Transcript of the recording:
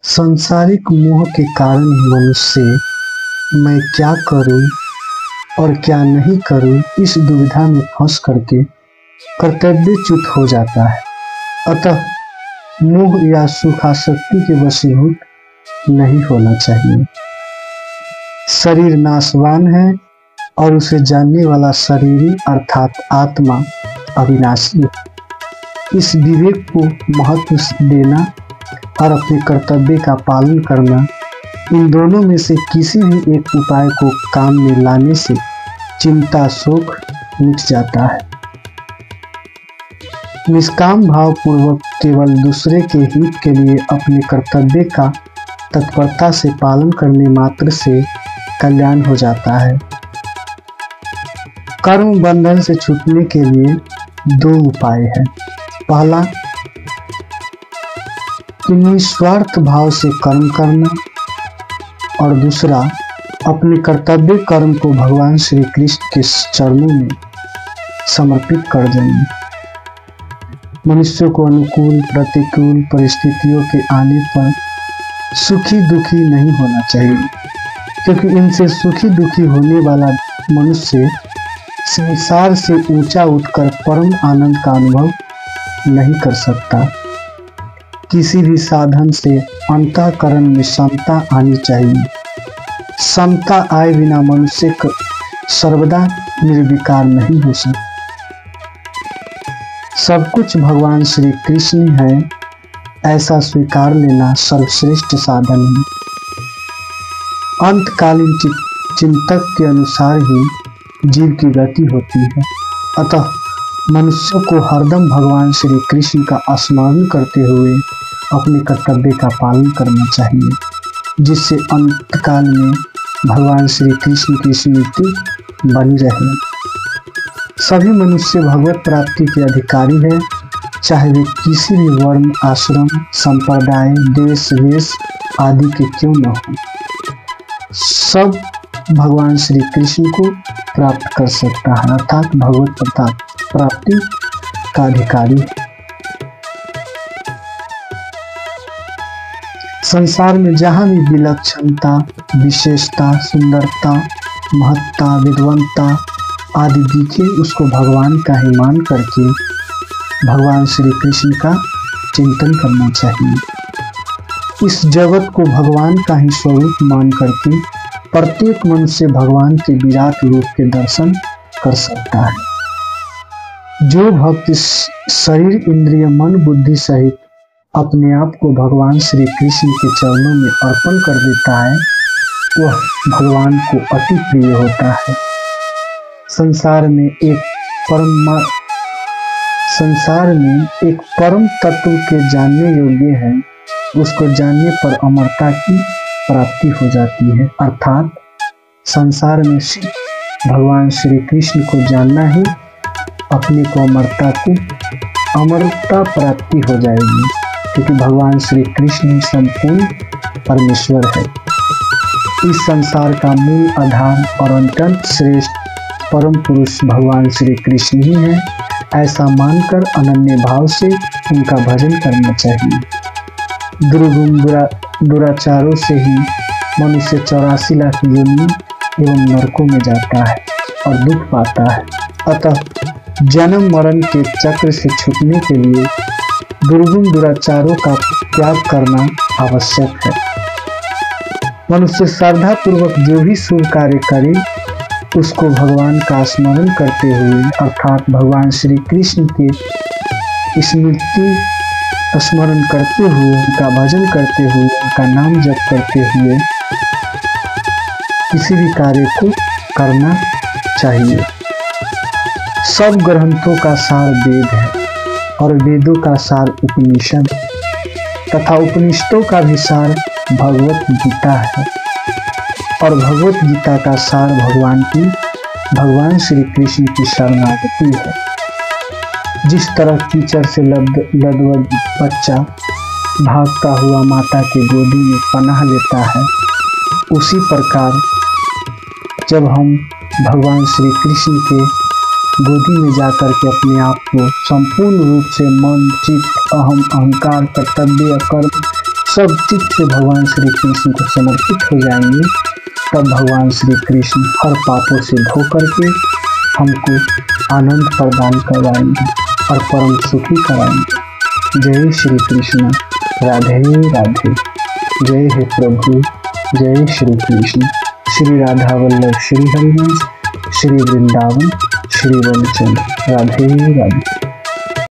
सांसारिक मोह के कारण ही मनुष्य मैं क्या करूं और क्या नहीं करूं इस दुविधा में फंस करके कर्तव्यच्युत हो जाता है। अतः मोह या सुखासक्ति के वशीभूत नहीं होना चाहिए। शरीर नाशवान है और उसे जानने वाला शरीर अर्थात आत्मा अविनाशी है। इस विवेक को महत्व देना और अपने कर्तव्य का पालन करना, इन दोनों में से किसी भी एक उपाय को काम में लाने से चिंता शोक मिट जाता है। निष्काम भाव पूर्वक केवल दूसरे के हित के लिए अपने कर्तव्य का तत्परता से पालन करने मात्र से कल्याण हो जाता है। कर्म बंधन से छूटने के लिए दो उपाय हैं। पहला कि निस्वार्थ भाव से कर्म करना और दूसरा अपने कर्तव्य कर्म को भगवान श्री कृष्ण के चरणों में समर्पित कर देना। मनुष्य को अनुकूल प्रतिकूल परिस्थितियों के आने पर सुखी दुखी नहीं होना चाहिए, क्योंकि इनसे सुखी दुखी होने वाला मनुष्य संसार से ऊंचा उठकर परम आनंद का अनुभव नहीं कर सकता। किसी भी साधन से अंतःकरण में समता आनी चाहिए। समता आए बिना मनुष्य सर्वदा निर्विकार नहीं हो सकता। सब कुछ भगवान श्री कृष्ण है, ऐसा स्वीकार लेना सर्वश्रेष्ठ साधन है। अंतकालीन चिंतक के अनुसार ही जीव की गति होती है। अतः मनुष्य को हरदम भगवान श्री कृष्ण का स्मरण करते हुए अपने कर्तव्य का पालन करना चाहिए, जिससे अंतकाल में भगवान श्री कृष्ण की स्मृति बनी रहे। सभी मनुष्य भगवत प्राप्ति के अधिकारी है, चाहे वे किसी भी वर्ण आश्रम संप्रदाय देश वेश आदि के क्यों न हो। सब भगवान श्री कृष्ण को प्राप्त कर सकता है, अर्थात भगवत प्राप्ति का अधिकारी। संसार में जहाँ भी विलक्षणता विशेषता सुंदरता महत्ता विद्वंता आदि दिखे, उसको भगवान का ही मान करके भगवान श्री कृष्ण का चिंतन करना चाहिए। इस जगत को भगवान का ही स्वरूप मान करके प्रत्येक मनुष्य भगवान के विराट रूप के दर्शन कर सकता है। जो भक्त शरीर इंद्रिय मन बुद्धि सहित अपने आप को भगवान श्री कृष्ण के चरणों में अर्पण कर देता है, वह भगवान को अति प्रिय होता है। संसार में एक परम तत्व के जानने योग्य है, उसको जानने पर अमरता की प्राप्ति हो जाती है। अर्थात संसार में सिर्फ भगवान श्री कृष्ण को जानना ही अपने को अमरता प्राप्ति हो जाएगी, क्योंकि भगवान श्री कृष्ण संपूर्ण परमेश्वर है। इस संसार का मूल आधार और अत्यंत श्रेष्ठ परम पुरुष भगवान श्री कृष्ण ही है। ऐसा मानकर अनन्य भाव से उनका भजन करना चाहिए। दुर्गुण दुराचारों से ही मनुष्य 84 लाख योनि एवं नरकों में जाता है और दुख पाता है। अतः जन्म मरण के चक्र से छूटने के लिए दुर्गुण दुराचारों का त्याग करना आवश्यक है। मनुष्य श्रद्धा पूर्वक जो भी शुभ कार्य करे, उसको भगवान का स्मरण करते हुए अर्थात भगवान श्री कृष्ण के स्मरण करते हुए उनका भजन करते हुए उनका नाम जप करते हुए किसी भी कार्य को करना चाहिए। सब ग्रंथों का सार वेद है और वेदों का सार उपनिषद तथा उपनिषदों का भी सार भगवत गीता है और भगवत गीता का सार भगवान श्री कृष्ण की शरणागति है। जिस तरह कीचड़ से लदबद बच्चा भागता हुआ माता की गोदी में पनाह लेता है, उसी प्रकार जब हम भगवान श्री कृष्ण के गोदी में जाकर के अपने आप को संपूर्ण रूप से मन चित्त अहम अहंकार कर्तव्य कर्म सब चित्त से भगवान श्री कृष्ण को समर्पित हो जाएंगे, तब भगवान श्री कृष्ण हर पापों से धो करके हमको आनंद प्रदान करवाएंगे और परम सुखी कराएंगे। जय श्री कृष्ण, राधे राधे। जय हे प्रभु, जय श्री कृष्ण। श्री राधा वल्लभ श्री हरिवंश, श्री वृंदावन, श्री वनचंद्र। राधे राधे।